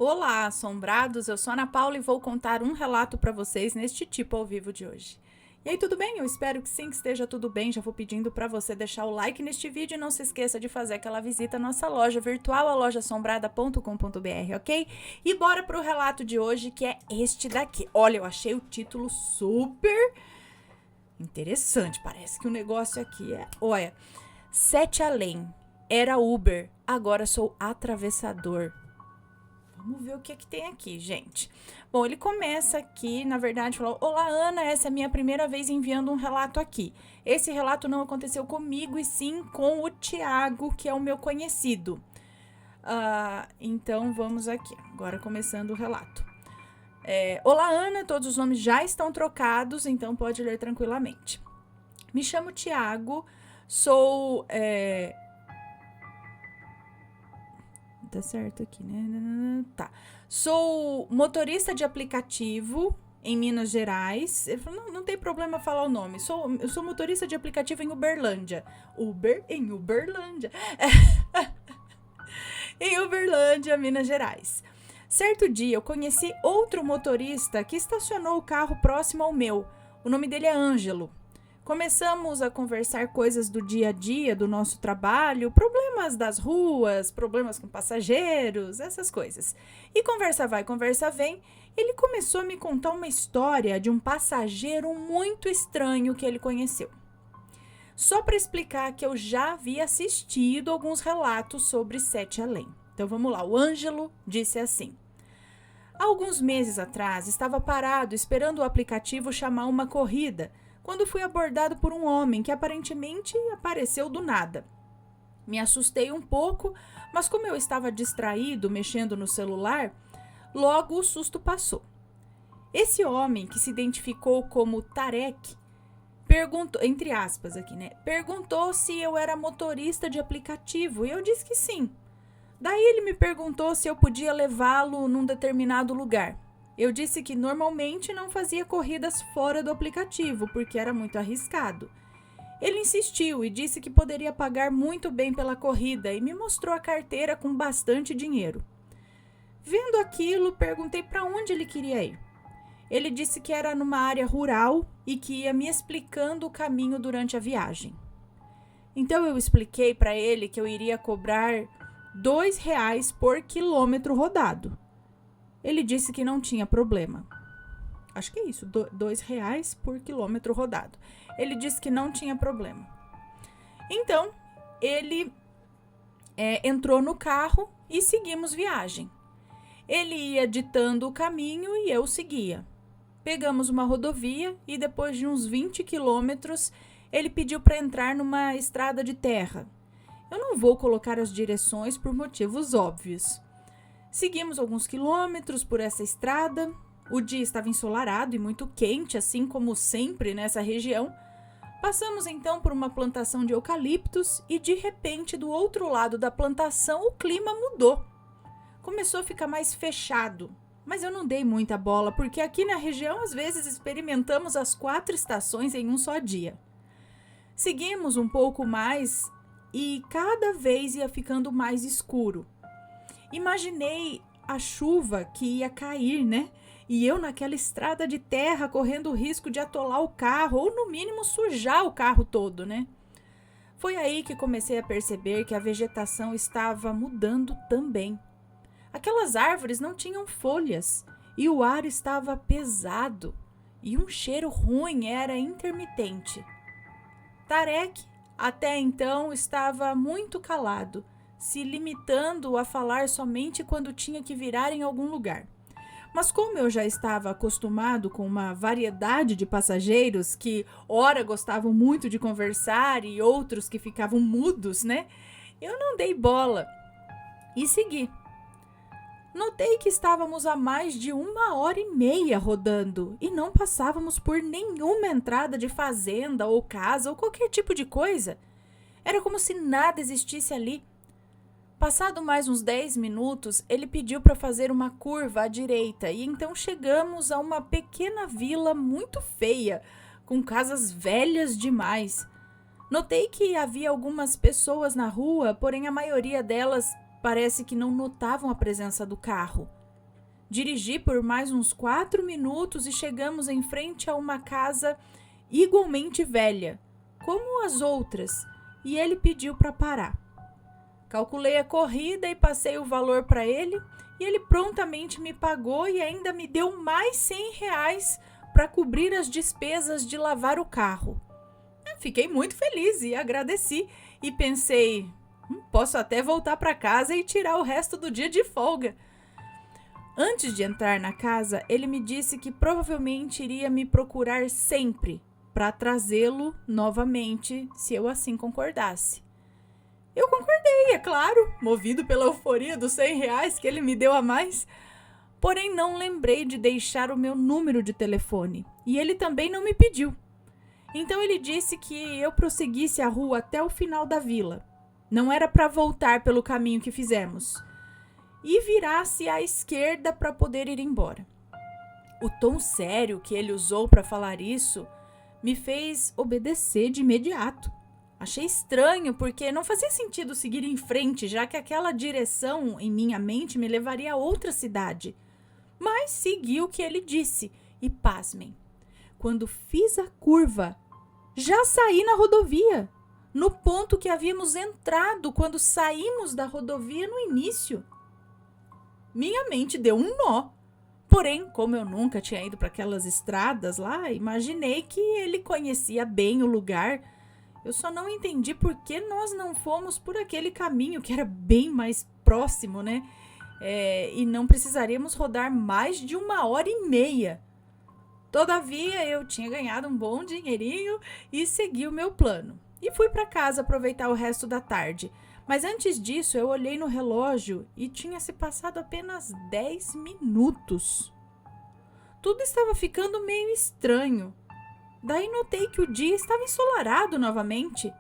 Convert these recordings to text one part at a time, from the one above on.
Olá, assombrados! Eu sou a Ana Paula e vou contar um relato para vocês neste tipo ao vivo de hoje. E aí, tudo bem? Eu espero que sim, que esteja tudo bem. Já vou pedindo para você deixar o like neste vídeo e não se esqueça de fazer aquela visita à nossa loja virtual, a lojaassombrada.com.br, ok? E bora pro relato de hoje, que é este daqui. Olha, eu achei o título super interessante. Parece que o negócio aqui é... Olha, 7 além. Era Uber, agora sou atravessador. Vamos ver o que tem aqui, gente. Bom, ele começa aqui, na verdade, falou: Olá, Ana, essa é a minha primeira vez enviando um relato aqui. Esse relato não aconteceu comigo, e sim com o Tiago, que é o meu conhecido. Então, vamos aqui. Agora, começando o relato. Olá, Ana, todos os nomes já estão trocados, então pode ler tranquilamente. Me chamo Tiago, sou... Tá certo aqui, né? Tá. Sou motorista de aplicativo em Minas Gerais. Ele falou, não tem problema falar o nome. Eu sou motorista de aplicativo em Uberlândia. Em Uberlândia. Em Uberlândia, Minas Gerais. Certo dia, eu conheci outro motorista que estacionou o carro próximo ao meu. O nome dele é Ângelo. Começamos a conversar coisas do dia a dia, do nosso trabalho, problemas das ruas, problemas com passageiros, essas coisas. E conversa vai, conversa vem, ele começou a me contar uma história de um passageiro muito estranho que ele conheceu. Só para explicar que eu já havia assistido alguns relatos sobre 7 além. Então vamos lá, o Ângelo disse assim: há alguns meses atrás, estava parado esperando o aplicativo chamar uma corrida, quando fui abordado por um homem que aparentemente apareceu do nada. Me assustei um pouco, mas como eu estava distraído mexendo no celular, logo o susto passou. Esse homem, que se identificou como Tarek, perguntou, entre aspas aqui, né? Perguntou se eu era motorista de aplicativo e eu disse que sim. Daí ele me perguntou se eu podia levá-lo num determinado lugar. Eu disse que normalmente não fazia corridas fora do aplicativo, porque era muito arriscado. Ele insistiu e disse que poderia pagar muito bem pela corrida e me mostrou a carteira com bastante dinheiro. Vendo aquilo, perguntei para onde ele queria ir. Ele disse que era numa área rural e que ia me explicando o caminho durante a viagem. Então eu expliquei para ele que eu iria cobrar R$ 2 por quilômetro rodado. Ele disse que não tinha problema. Acho que é isso, R$ 2 por quilômetro rodado. Ele disse que não tinha problema. Então, ele entrou no carro e seguimos viagem. Ele ia ditando o caminho e eu seguia. Pegamos uma rodovia e depois de uns 20 quilômetros, ele pediu para entrar numa estrada de terra. Eu não vou colocar as direções por motivos óbvios. Seguimos alguns quilômetros por essa estrada. O dia estava ensolarado e muito quente, assim como sempre nessa região. Passamos então por uma plantação de eucaliptos e de repente do outro lado da plantação o clima mudou. Começou a ficar mais fechado, mas eu não dei muita bola porque aqui na região às vezes experimentamos as 4 estações em um só dia. Seguimos um pouco mais e cada vez ia ficando mais escuro. Imaginei a chuva que ia cair, né? E eu naquela estrada de terra correndo o risco de atolar o carro ou no mínimo sujar o carro todo, né? Foi aí que comecei a perceber que a vegetação estava mudando também. Aquelas árvores não tinham folhas e o ar estava pesado e um cheiro ruim era intermitente. Tarek até então estava muito calado, se limitando a falar somente quando tinha que virar em algum lugar. Mas como eu já estava acostumado com uma variedade de passageiros que ora gostavam muito de conversar e outros que ficavam mudos, né? Eu não dei bola e segui. Notei que estávamos há mais de 1h30 rodando e não passávamos por nenhuma entrada de fazenda ou casa ou qualquer tipo de coisa. Era como se nada existisse ali. Passado mais uns 10 minutos, ele pediu para fazer uma curva à direita e então chegamos a uma pequena vila muito feia, com casas velhas demais. Notei que havia algumas pessoas na rua, porém a maioria delas parece que não notavam a presença do carro. Dirigi por mais uns 4 minutos e chegamos em frente a uma casa igualmente velha, como as outras, e ele pediu para parar. Calculei a corrida e passei o valor para ele, e ele prontamente me pagou e ainda me deu mais R$100 para cobrir as despesas de lavar o carro. Fiquei muito feliz e agradeci, e pensei, posso até voltar para casa e tirar o resto do dia de folga. Antes de entrar na casa, ele me disse que provavelmente iria me procurar sempre para trazê-lo novamente, se eu assim concordasse. Eu concordei, é claro, movido pela euforia dos R$100 que ele me deu a mais. Porém, não lembrei de deixar o meu número de telefone, e ele também não me pediu. Então ele disse que eu prosseguisse a rua até o final da vila. Não era para voltar pelo caminho que fizemos. E virasse à esquerda para poder ir embora. O tom sério que ele usou para falar isso me fez obedecer de imediato. Achei estranho porque não fazia sentido seguir em frente, já que aquela direção em minha mente me levaria a outra cidade. Mas segui o que ele disse e, pasmem, quando fiz a curva, já saí na rodovia, no ponto que havíamos entrado quando saímos da rodovia no início. Minha mente deu um nó. Porém, como eu nunca tinha ido para aquelas estradas lá, imaginei que ele conhecia bem o lugar. Eu só não entendi por que nós não fomos por aquele caminho que era bem mais próximo, né? E não precisaríamos rodar mais de 1h30. Todavia, eu tinha ganhado um bom dinheirinho e segui o meu plano. E fui para casa aproveitar o resto da tarde. Mas antes disso, eu olhei no relógio e tinha se passado apenas 10 minutos. Tudo estava ficando meio estranho. Daí notei que o dia estava ensolarado novamente.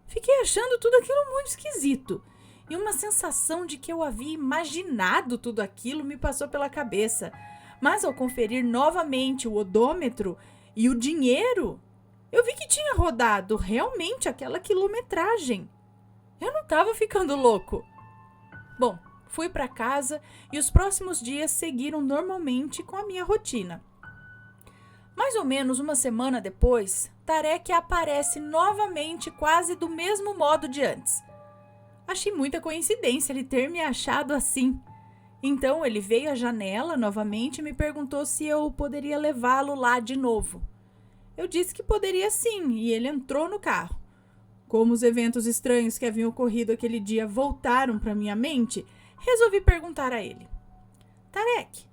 Fiquei achando tudo aquilo muito esquisito. E uma sensação de que eu havia imaginado tudo aquilo me passou pela cabeça. Mas ao conferir novamente o odômetro e o dinheiro, eu vi que tinha rodado realmente aquela quilometragem. Eu não estava ficando louco. Bom, fui para casa e os próximos dias seguiram normalmente com a minha rotina. Mais ou menos uma semana depois, Tarek aparece novamente quase do mesmo modo de antes. Achei muita coincidência ele ter me achado assim. Então ele veio à janela novamente e me perguntou se eu poderia levá-lo lá de novo. Eu disse que poderia sim, e ele entrou no carro. Como os eventos estranhos que haviam ocorrido aquele dia voltaram para minha mente, resolvi perguntar a ele. Tarek,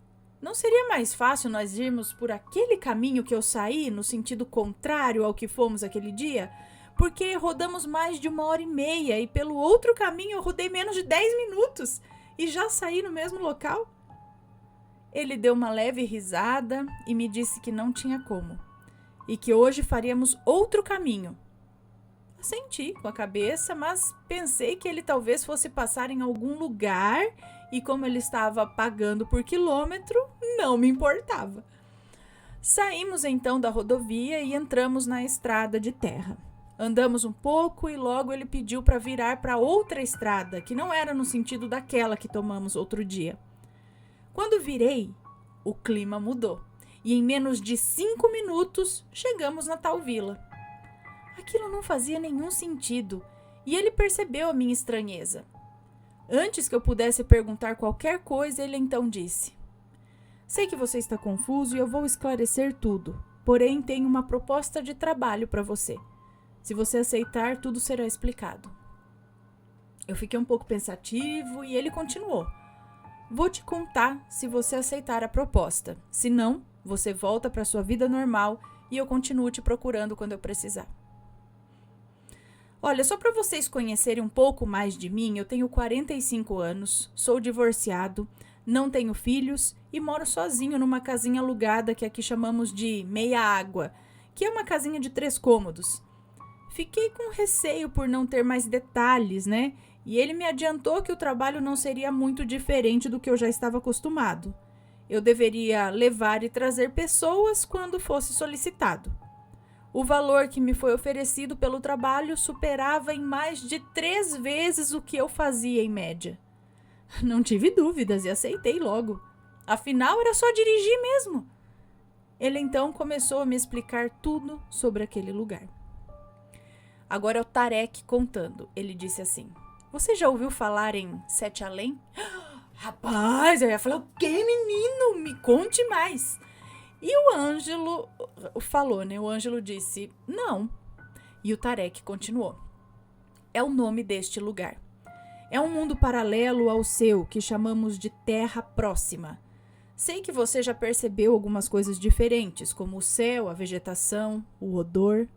não seria mais fácil nós irmos por aquele caminho que eu saí, no sentido contrário ao que fomos aquele dia? Porque rodamos mais de 1h30 e pelo outro caminho eu rodei menos de 10 minutos e já saí no mesmo local? Ele deu uma leve risada e me disse que não tinha como, e que hoje faríamos outro caminho. Senti com a cabeça, mas pensei que ele talvez fosse passar em algum lugar e como ele estava pagando por quilômetro, não me importava. Saímos então da rodovia e entramos na estrada de terra. Andamos um pouco e logo ele pediu para virar para outra estrada, que não era no sentido daquela que tomamos outro dia. Quando virei, o clima mudou e em menos de 5 minutos chegamos na tal vila. Aquilo não fazia nenhum sentido e ele percebeu a minha estranheza. Antes que eu pudesse perguntar qualquer coisa, ele então disse: sei que você está confuso e eu vou esclarecer tudo, porém tenho uma proposta de trabalho para você. Se você aceitar, tudo será explicado. Eu fiquei um pouco pensativo e ele continuou: vou te contar se você aceitar a proposta. Se não, você volta para sua vida normal e eu continuo te procurando quando eu precisar. Olha, só para vocês conhecerem um pouco mais de mim, eu tenho 45 anos, sou divorciado, não tenho filhos e moro sozinho numa casinha alugada que aqui chamamos de meia água, que é uma casinha de 3 cômodos. Fiquei com receio por não ter mais detalhes, né? E ele me adiantou que o trabalho não seria muito diferente do que eu já estava acostumado. Eu deveria levar e trazer pessoas quando fosse solicitado. O valor que me foi oferecido pelo trabalho superava em mais de 3 vezes o que eu fazia em média. Não tive dúvidas e aceitei logo. Afinal, era só dirigir mesmo. Ele então começou a me explicar tudo sobre aquele lugar. Agora é o Tarek contando. Ele disse assim: você já ouviu falar em Sete Além? Rapaz, eu ia falar, o que, menino? Me conte mais. E o Ângelo falou, né? O Ângelo disse, não. E o Tarek continuou. É o nome deste lugar. É um mundo paralelo ao seu, que chamamos de Terra Próxima. Sei que você já percebeu algumas coisas diferentes, como o céu, a vegetação, o odor.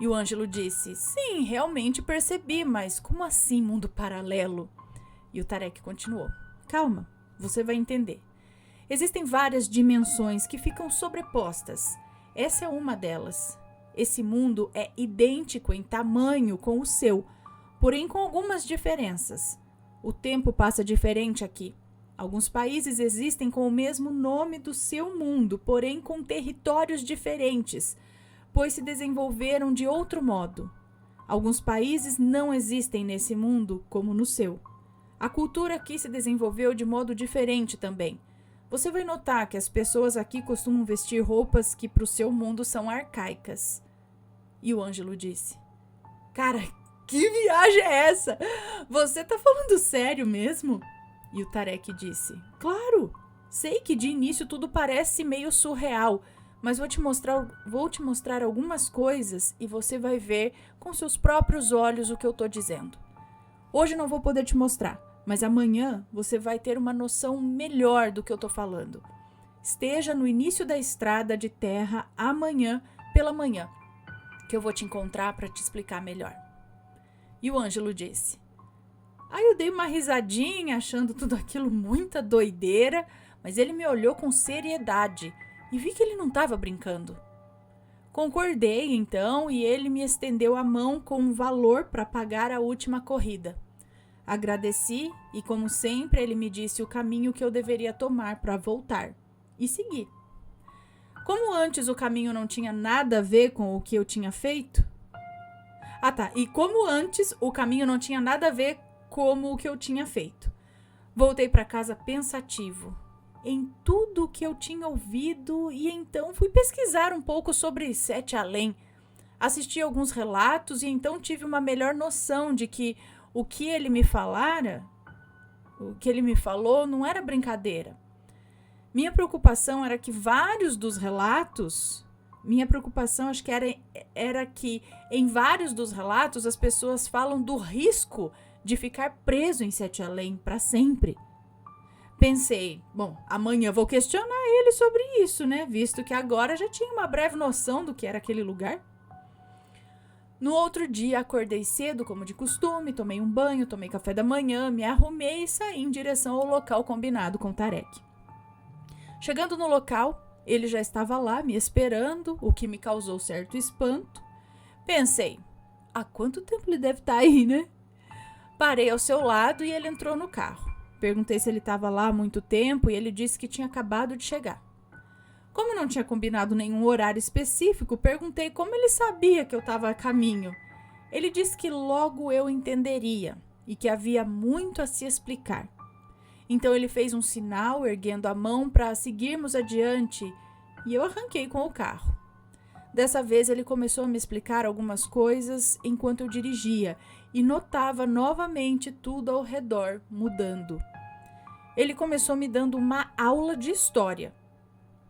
E o Ângelo disse, sim, realmente percebi, mas como assim mundo paralelo? E o Tarek continuou, calma, você vai entender. Existem várias dimensões que ficam sobrepostas. Essa é uma delas. Esse mundo é idêntico em tamanho com o seu, porém com algumas diferenças. O tempo passa diferente aqui. Alguns países existem com o mesmo nome do seu mundo, porém com territórios diferentes, pois se desenvolveram de outro modo. Alguns países não existem nesse mundo como no seu. A cultura aqui se desenvolveu de modo diferente também. Você vai notar que as pessoas aqui costumam vestir roupas que para o seu mundo são arcaicas. E o Ângelo disse, cara, que viagem é essa? Você tá falando sério mesmo? E o Tarek disse, claro, sei que de início tudo parece meio surreal, mas vou te mostrar algumas coisas e você vai ver com seus próprios olhos o que eu tô dizendo. Hoje não vou poder te mostrar, mas amanhã você vai ter uma noção melhor do que eu tô falando. Esteja no início da estrada de terra amanhã pela manhã, que eu vou te encontrar para te explicar melhor. E o Ângelo disse, aí eu dei uma risadinha achando tudo aquilo muita doideira, mas ele me olhou com seriedade e vi que ele não estava brincando. Concordei então e ele me estendeu a mão com um valor para pagar a última corrida. Agradeci e, como sempre, ele me disse o caminho que eu deveria tomar para voltar e seguir. Como antes o caminho não tinha nada a ver com o que eu tinha feito... E como antes o caminho não tinha nada a ver com o que eu tinha feito. Voltei para casa pensativo em tudo o que eu tinha ouvido e então fui pesquisar um pouco sobre Sete Além. Assisti alguns relatos e então tive uma melhor noção de que o que ele me falou não era brincadeira. Minha preocupação era que vários dos relatos... acho que era que em vários dos relatos as pessoas falam do risco de ficar preso em Sete Além para sempre. Pensei, bom, amanhã vou questionar ele sobre isso, né? Visto que agora já tinha uma breve noção do que era aquele lugar. No outro dia, acordei cedo, como de costume, tomei um banho, tomei café da manhã, me arrumei e saí em direção ao local combinado com o Tarek. Chegando no local, ele já estava lá me esperando, o que me causou certo espanto. Pensei, há quanto tempo ele deve estar aí, né? Parei ao seu lado e ele entrou no carro. Perguntei se ele estava lá há muito tempo e ele disse que tinha acabado de chegar. Como não tinha combinado nenhum horário específico, perguntei como ele sabia que eu estava a caminho. Ele disse que logo eu entenderia e que havia muito a se explicar. Então ele fez um sinal, erguendo a mão para seguirmos adiante, e eu arranquei com o carro. Dessa vez ele começou a me explicar algumas coisas enquanto eu dirigia e notava novamente tudo ao redor mudando. Ele começou me dando uma aula de história.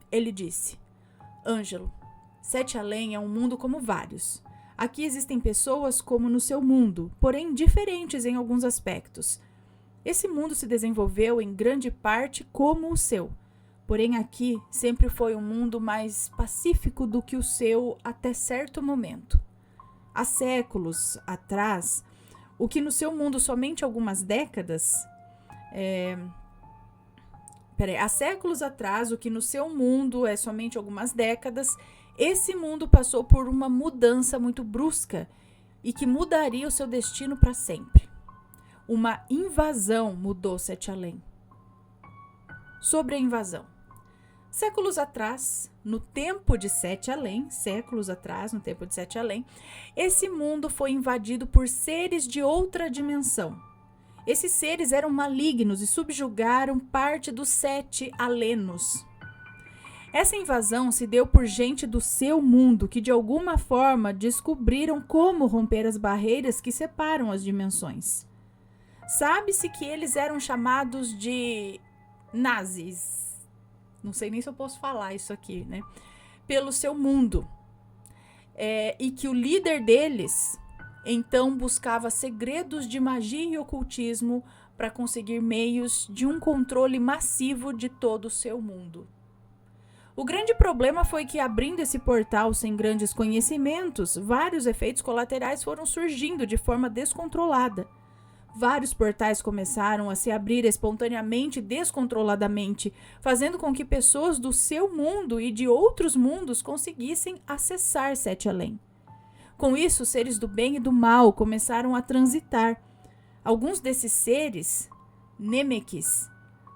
Ele disse, Ângelo, Sete Além é um mundo como vários. Aqui existem pessoas como no seu mundo, porém diferentes em alguns aspectos. Esse mundo se desenvolveu em grande parte como o seu, porém aqui sempre foi um mundo mais pacífico do que o seu até certo momento. Há séculos atrás, o que no seu mundo somente algumas décadas... Há séculos atrás, o que no seu mundo é somente algumas décadas, esse mundo passou por uma mudança muito brusca e que mudaria o seu destino para sempre. Uma invasão mudou Sete Além. Sobre a invasão. Séculos atrás, no tempo de Sete Além, esse mundo foi invadido por seres de outra dimensão. Esses seres eram malignos e subjugaram parte dos 7 alenos. Essa invasão se deu por gente do seu mundo que de alguma forma descobriram como romper as barreiras que separam as dimensões. Sabe-se que eles eram chamados de nazis. Não sei nem se eu posso falar isso aqui, né? Pelo seu mundo. E que o líder deles, então, buscava segredos de magia e ocultismo para conseguir meios de um controle massivo de todo o seu mundo. O grande problema foi que, abrindo esse portal sem grandes conhecimentos, vários efeitos colaterais foram surgindo de forma descontrolada. Vários portais começaram a se abrir espontaneamente e descontroladamente, fazendo com que pessoas do seu mundo e de outros mundos conseguissem acessar Sete Além. Com isso, seres do bem e do mal começaram a transitar. Alguns desses seres, Nemeques,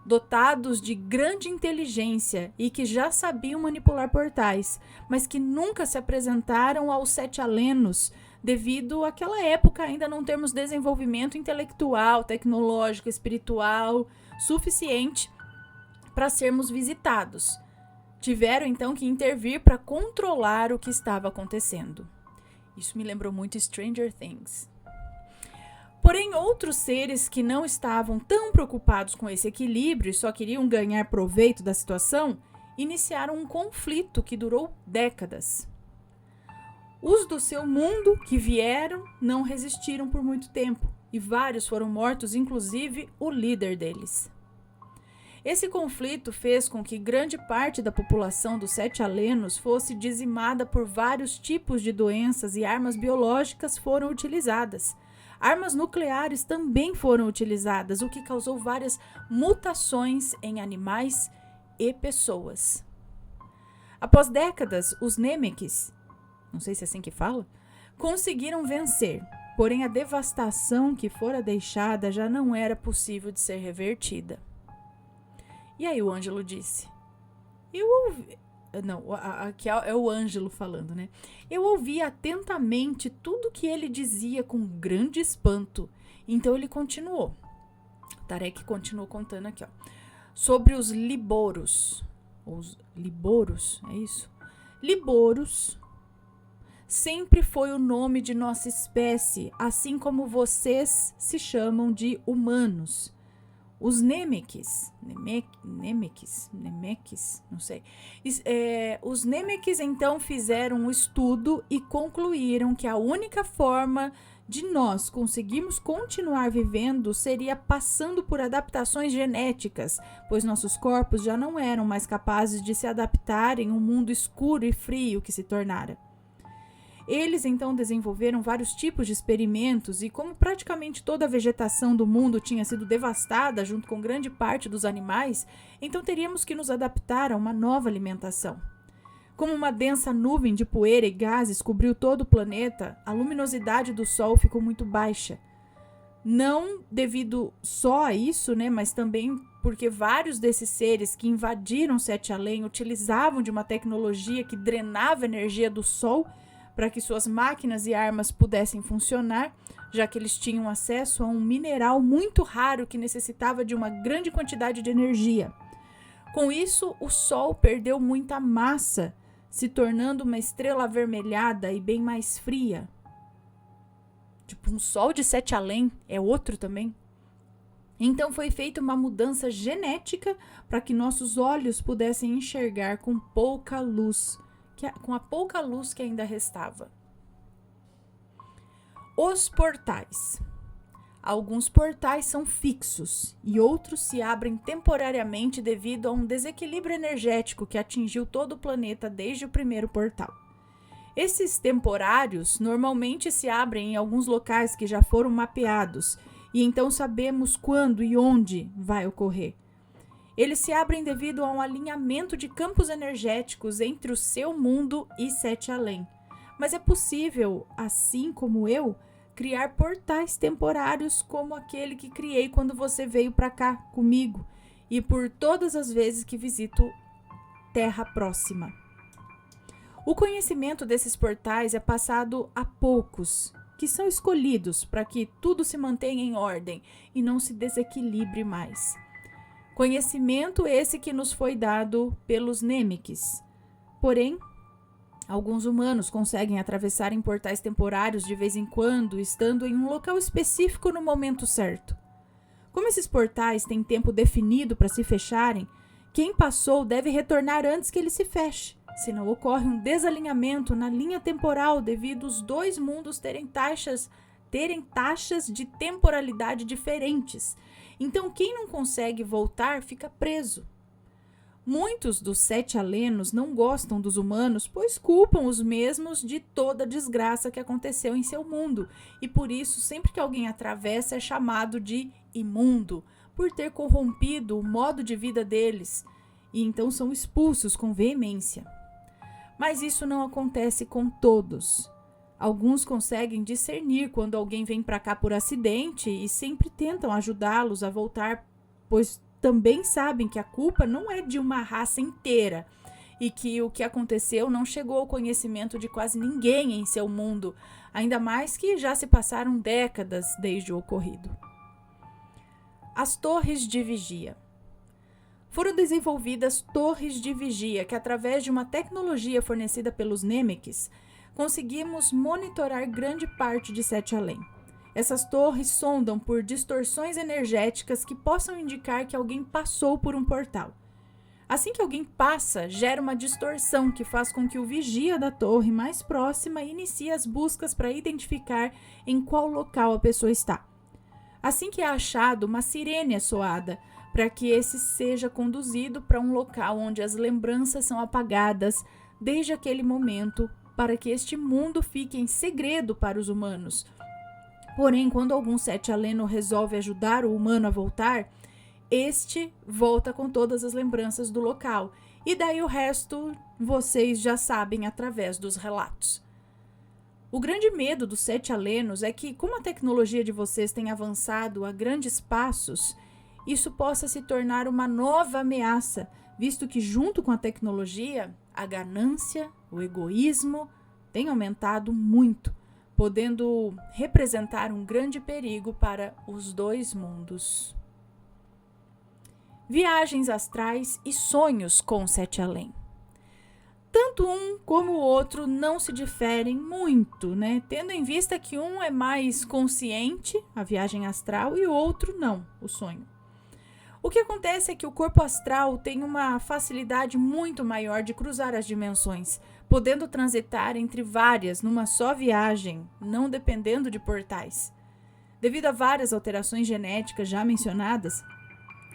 dotados de grande inteligência e que já sabiam manipular portais, mas que nunca se apresentaram aos 7 alenos, devido àquela época ainda não termos desenvolvimento intelectual, tecnológico, espiritual suficiente para sermos visitados. Tiveram então que intervir para controlar o que estava acontecendo. Isso me lembrou muito Stranger Things. Porém, outros seres que não estavam tão preocupados com esse equilíbrio e só queriam ganhar proveito da situação, iniciaram um conflito que durou décadas. Os do seu mundo que vieram não resistiram por muito tempo e vários foram mortos, inclusive o líder deles. Esse conflito fez com que grande parte da população dos 7 alenos fosse dizimada por vários tipos de doenças e armas biológicas foram utilizadas. Armas nucleares também foram utilizadas, o que causou várias mutações em animais e pessoas. Após décadas, os Nemeques, não sei se é assim que fala, conseguiram vencer, porém a devastação que fora deixada já não era possível de ser revertida. E aí o Ângelo disse, aqui é o Ângelo falando, né? Eu ouvi atentamente tudo que ele dizia com grande espanto. Então ele continuou. Tarek continuou contando aqui, ó. Sobre os Liboros. Os Liboros, é isso? Liboros sempre foi o nome de nossa espécie, assim como vocês se chamam de humanos. Os Nemeques, não sei. Os Nemeques então fizeram um estudo e concluíram que a única forma de nós conseguirmos continuar vivendo seria passando por adaptações genéticas, pois nossos corpos já não eram mais capazes de se adaptar em um mundo escuro e frio que se tornara. Eles então desenvolveram vários tipos de experimentos e como praticamente toda a vegetação do mundo tinha sido devastada junto com grande parte dos animais, então teríamos que nos adaptar a uma nova alimentação. Como uma densa nuvem de poeira e gases cobriu todo o planeta, a luminosidade do Sol ficou muito baixa. Não devido só a isso, né, mas também porque vários desses seres que invadiram Sete Além utilizavam de uma tecnologia que drenava a energia do Sol para que suas máquinas e armas pudessem funcionar, já que eles tinham acesso a um mineral muito raro que necessitava de uma grande quantidade de energia. Com isso, o Sol perdeu muita massa, se tornando uma estrela avermelhada e bem mais fria. Tipo, um Sol de Sete Além é outro também. Então foi feita uma mudança genética para que nossos olhos pudessem enxergar com pouca luz, com a pouca luz que ainda restava. Os portais. Alguns portais são fixos e outros se abrem temporariamente devido a um desequilíbrio energético que atingiu todo o planeta desde o primeiro portal. Esses temporários normalmente se abrem em alguns locais que já foram mapeados e então sabemos quando e onde vai ocorrer. Eles se abrem devido a um alinhamento de campos energéticos entre o seu mundo e Sete Além. Mas é possível, assim como eu, criar portais temporários como aquele que criei quando você veio para cá comigo e por todas as vezes que visito Terra Próxima. O conhecimento desses portais é passado a poucos que são escolhidos para que tudo se mantenha em ordem e não se desequilibre mais. Conhecimento esse que nos foi dado pelos Nemics. Porém, alguns humanos conseguem atravessar em portais temporários de vez em quando, estando em um local específico no momento certo. Como esses portais têm tempo definido para se fecharem, quem passou deve retornar antes que ele se feche, senão ocorre um desalinhamento na linha temporal devido os dois mundos terem taxas de temporalidade diferentes. Então, quem não consegue voltar fica preso. Muitos dos 7 alenos não gostam dos humanos, pois culpam os mesmos de toda a desgraça que aconteceu em seu mundo, e por isso, sempre que alguém atravessa, é chamado de imundo, por ter corrompido o modo de vida deles, e então são expulsos com veemência. Mas isso não acontece com todos. Alguns conseguem discernir quando alguém vem para cá por acidente e sempre tentam ajudá-los a voltar, pois também sabem que a culpa não é de uma raça inteira e que o que aconteceu não chegou ao conhecimento de quase ninguém em seu mundo, ainda mais que já se passaram décadas desde o ocorrido. As torres de vigia. Foram desenvolvidas torres de vigia que, através de uma tecnologia fornecida pelos Nemics, conseguimos monitorar grande parte de Sete Além. Essas torres sondam por distorções energéticas que possam indicar que alguém passou por um portal. Assim que alguém passa, gera uma distorção que faz com que o vigia da torre mais próxima inicie as buscas para identificar em qual local a pessoa está. Assim que é achado, uma sirene é soada para que esse seja conduzido para um local onde as lembranças são apagadas desde aquele momento, para que este mundo fique em segredo para os humanos. Porém, quando algum Sete Aleno resolve ajudar o humano a voltar, este volta com todas as lembranças do local. E daí o resto vocês já sabem através dos relatos. O grande medo dos Sete Alenos é que, como a tecnologia de vocês tem avançado a grandes passos, isso possa se tornar uma nova ameaça, visto que junto com a tecnologia, a ganância, o egoísmo têm aumentado muito, podendo representar um grande perigo para os dois mundos. Viagens astrais e sonhos com Sete Além. Tanto um como o outro não se diferem muito, né? Tendo em vista que um é mais consciente, a viagem astral, e o outro não, o sonho. O que acontece é que o corpo astral tem uma facilidade muito maior de cruzar as dimensões, podendo transitar entre várias numa só viagem, não dependendo de portais. Devido a várias alterações genéticas já mencionadas,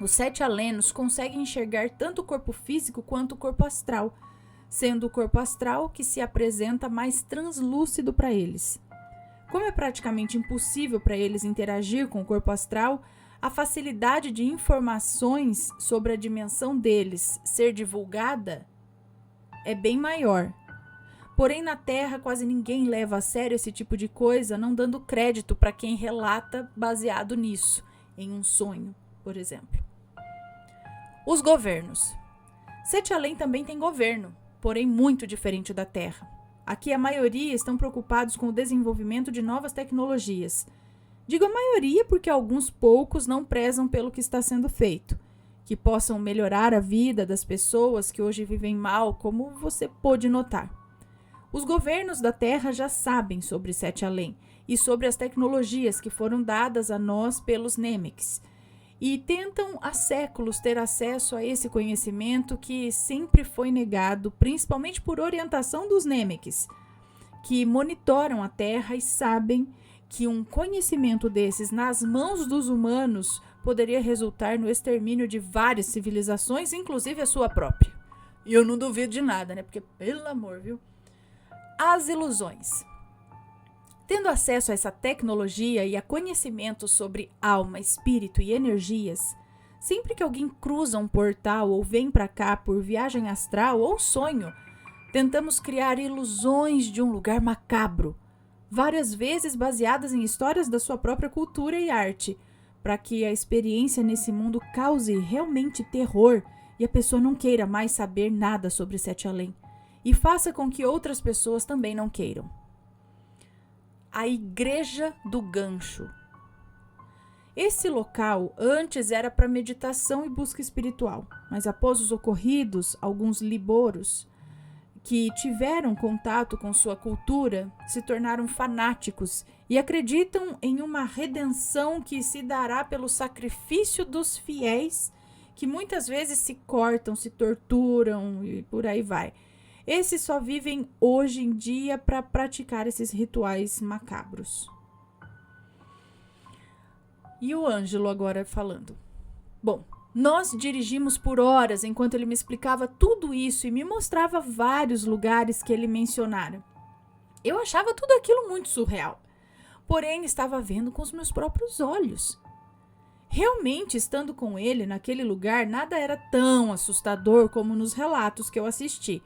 os Sete Alenos conseguem enxergar tanto o corpo físico quanto o corpo astral, sendo o corpo astral que se apresenta mais translúcido para eles. Como é praticamente impossível para eles interagir com o corpo astral, a facilidade de informações sobre a dimensão deles ser divulgada é bem maior. Porém, na Terra, quase ninguém leva a sério esse tipo de coisa, não dando crédito para quem relata baseado nisso, em um sonho, por exemplo. Os governos. Sete Além também tem governo, porém muito diferente da Terra. Aqui a maioria estão preocupados com o desenvolvimento de novas tecnologias. Digo a maioria porque alguns poucos não prezam pelo que está sendo feito, que possam melhorar a vida das pessoas que hoje vivem mal, como você pôde notar. Os governos da Terra já sabem sobre Sete Além e sobre as tecnologias que foram dadas a nós pelos Nemics, e tentam há séculos ter acesso a esse conhecimento que sempre foi negado, principalmente por orientação dos Nemics, que monitoram a Terra e sabem que um conhecimento desses nas mãos dos humanos poderia resultar no extermínio de várias civilizações, inclusive a sua própria. E eu não duvido de nada, né? Porque, pelo amor, viu? As ilusões. Tendo acesso a essa tecnologia e a conhecimento sobre alma, espírito e energias, sempre que alguém cruza um portal ou vem para cá por viagem astral ou sonho, tentamos criar ilusões de um lugar macabro, várias vezes baseadas em histórias da sua própria cultura e arte, para que a experiência nesse mundo cause realmente terror e a pessoa não queira mais saber nada sobre Sete Além, e faça com que outras pessoas também não queiram. a Igreja do Gancho. Esse local antes era para meditação e busca espiritual, mas após os ocorridos, alguns liboros que tiveram contato com sua cultura se tornaram fanáticos e acreditam em uma redenção que se dará pelo sacrifício dos fiéis, que muitas vezes se cortam, se torturam e por aí vai. Esses só vivem hoje em dia para praticar esses rituais macabros. E o Ângelo agora falando. Bom, nós dirigimos por horas enquanto ele me explicava tudo isso e me mostrava vários lugares que ele mencionara. Eu achava tudo aquilo muito surreal, porém estava vendo com os meus próprios olhos. Realmente, estando com ele naquele lugar, nada era tão assustador como nos relatos que eu assisti.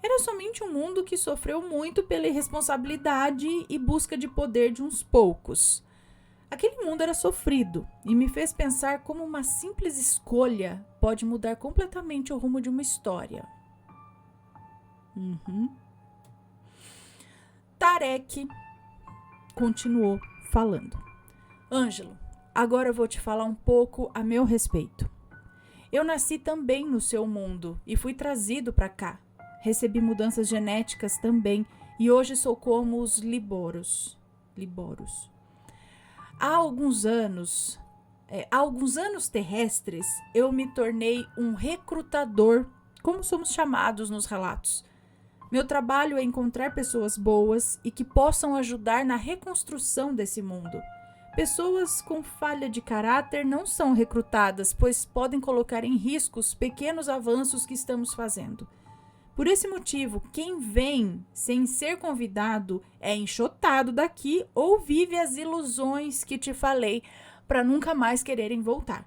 Era somente um mundo que sofreu muito pela irresponsabilidade e busca de poder de uns poucos. Aquele mundo era sofrido e me fez pensar como uma simples escolha pode mudar completamente o rumo de uma história. Tarek continuou falando. Ângelo, agora eu vou te falar um pouco a meu respeito. Eu nasci também no seu mundo e fui trazido para cá. Recebi mudanças genéticas também e hoje sou como os liboros. Há alguns anos terrestres, eu me tornei um recrutador, como somos chamados nos relatos. Meu trabalho é encontrar pessoas boas e que possam ajudar na reconstrução desse mundo. Pessoas com falha de caráter não são recrutadas, pois podem colocar em risco os pequenos avanços que estamos fazendo. Por esse motivo, quem vem sem ser convidado é enxotado daqui ou vive as ilusões que te falei para nunca mais quererem voltar.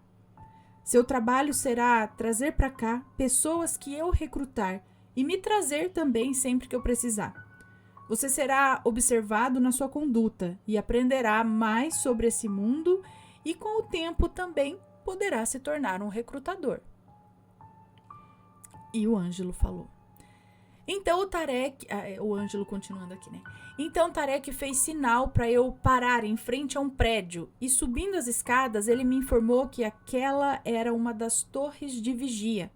Seu trabalho será trazer para cá pessoas que eu recrutar e me trazer também sempre que eu precisar. Você será observado na sua conduta e aprenderá mais sobre esse mundo e com o tempo também poderá se tornar um recrutador. E o Ângelo falou. Então o Ângelo continuando aqui, né? Então Tarek fez sinal para eu parar em frente a um prédio e subindo as escadas ele me informou que aquela era uma das torres de vigia.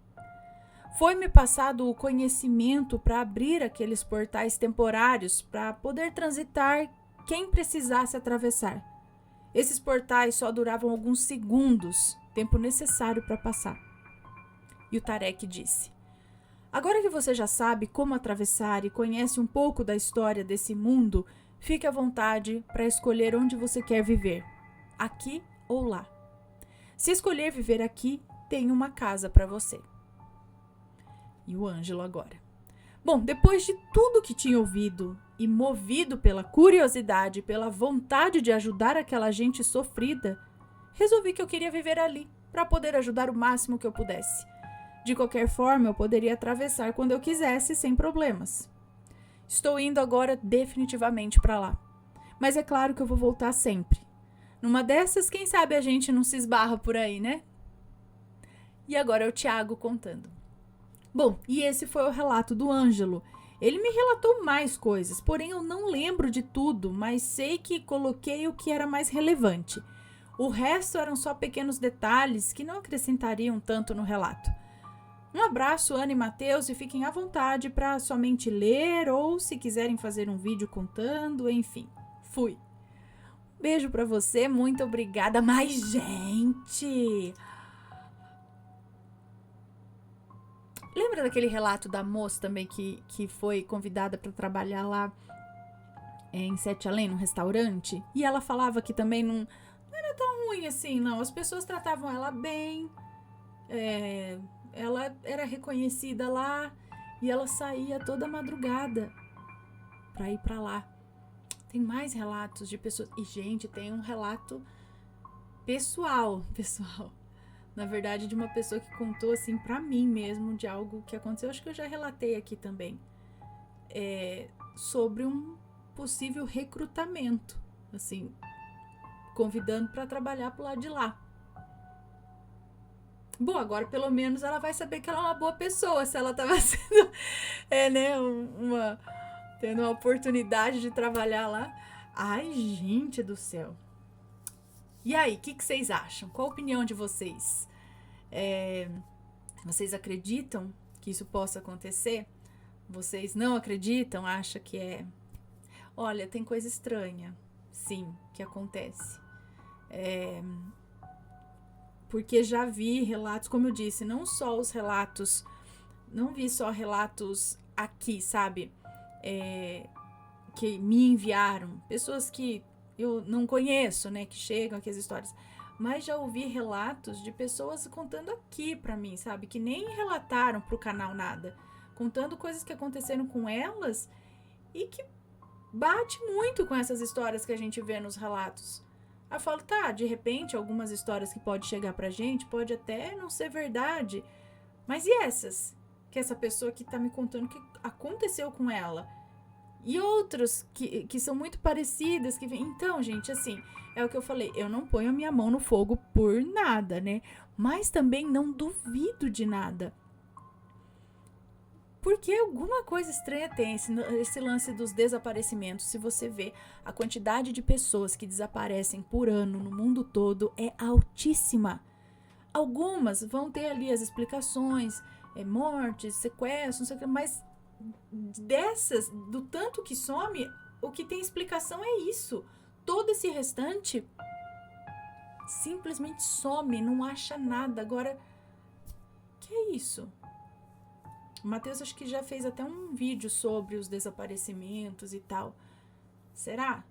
Foi-me passado o conhecimento para abrir aqueles portais temporários para poder transitar quem precisasse atravessar. Esses portais só duravam alguns segundos, tempo necessário para passar. E o Tarek disse: agora que você já sabe como atravessar e conhece um pouco da história desse mundo, fique à vontade para escolher onde você quer viver, aqui ou lá. Se escolher viver aqui, tem uma casa para você. E o Ângelo agora. Bom, depois de tudo que tinha ouvido e movido pela curiosidade, pela vontade de ajudar aquela gente sofrida, resolvi que eu queria viver ali para poder ajudar o máximo que eu pudesse. De qualquer forma, eu poderia atravessar quando eu quisesse, sem problemas. Estou indo agora definitivamente para lá. Mas é claro que eu vou voltar sempre. Numa dessas, quem sabe a gente não se esbarra por aí, né? E agora é o Tiago contando. Bom, e esse foi o relato do Ângelo. Ele me relatou mais coisas, porém eu não lembro de tudo, mas sei que coloquei o que era mais relevante. O resto eram só pequenos detalhes que não acrescentariam tanto no relato. Um abraço, Ana e Matheus, e fiquem à vontade para somente ler ou se quiserem fazer um vídeo contando, enfim. Fui. Beijo para você, muito obrigada. Mas, gente... Lembra daquele relato da moça também que foi convidada para trabalhar lá em Sete Além, num restaurante? E ela falava que também não era tão ruim assim, não. As pessoas tratavam ela bem, ela era reconhecida lá e ela saía toda madrugada para ir para lá. Tem mais relatos de pessoas. E, gente, tem um relato pessoal. Na verdade, de uma pessoa que contou, assim, pra mim mesmo, de algo que aconteceu. Acho que eu já relatei aqui também. Sobre um possível recrutamento, assim, convidando pra trabalhar pro lado de lá. Bom, agora pelo menos ela vai saber que ela é uma boa pessoa, se ela tava sendo, tendo uma oportunidade de trabalhar lá. Ai, gente do céu. E aí, o que vocês acham? Qual a opinião de vocês? Vocês acreditam que isso possa acontecer? Vocês não acreditam? Acham que é... Olha, tem coisa estranha, sim, que acontece. Porque já vi relatos, como eu disse, não só os relatos... Não vi só relatos aqui, sabe? Que me enviaram. Pessoas que eu não conheço, né? Que chegam aqui as histórias. Mas já ouvi relatos de pessoas contando aqui pra mim, sabe? Que nem relataram pro canal nada. Contando coisas que aconteceram com elas e que bate muito com essas histórias que a gente vê nos relatos. Aí eu falo, tá, de repente, algumas histórias que pode chegar pra gente, pode até não ser verdade. Mas e essas? Que essa pessoa que tá me contando que aconteceu com ela. E outros que são muito parecidas. Então, gente, assim, é o que eu falei. Eu não ponho a minha mão no fogo por nada, né? Mas também não duvido de nada. Porque alguma coisa estranha tem esse lance dos desaparecimentos. Se você vê a quantidade de pessoas que desaparecem por ano no mundo todo é altíssima. Algumas vão ter ali as explicações, mortes, sequestros, não sei o que, mas dessas, do tanto que some, o que tem explicação é isso. Todo esse restante simplesmente some, não acha nada. Agora, que é isso? O Matheus acho que já fez até um vídeo sobre os desaparecimentos e tal. Será?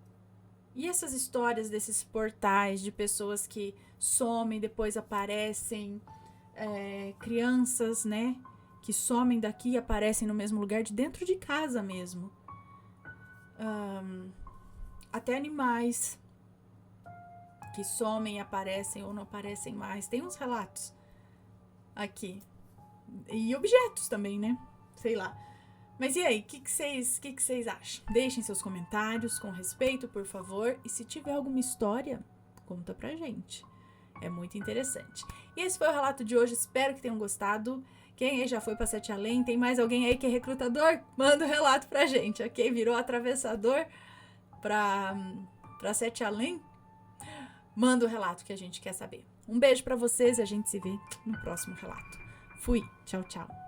E essas histórias desses portais de pessoas que somem, depois aparecem, crianças, né? Que somem daqui e aparecem no mesmo lugar, de dentro de casa mesmo. Até animais que somem, aparecem ou não aparecem mais. Tem uns relatos aqui. E objetos também, né? Sei lá. Mas e aí, o que vocês acham? Deixem seus comentários com respeito, por favor. E se tiver alguma história, conta pra gente. É muito interessante. E esse foi o relato de hoje. Espero que tenham gostado. Quem aí já foi pra Sete Além? Tem mais alguém aí que é recrutador? Manda o relato pra gente, ok? Virou atravessador pra Sete Além? Manda o relato que a gente quer saber. Um beijo pra vocês e a gente se vê no próximo relato. Fui. Tchau, tchau.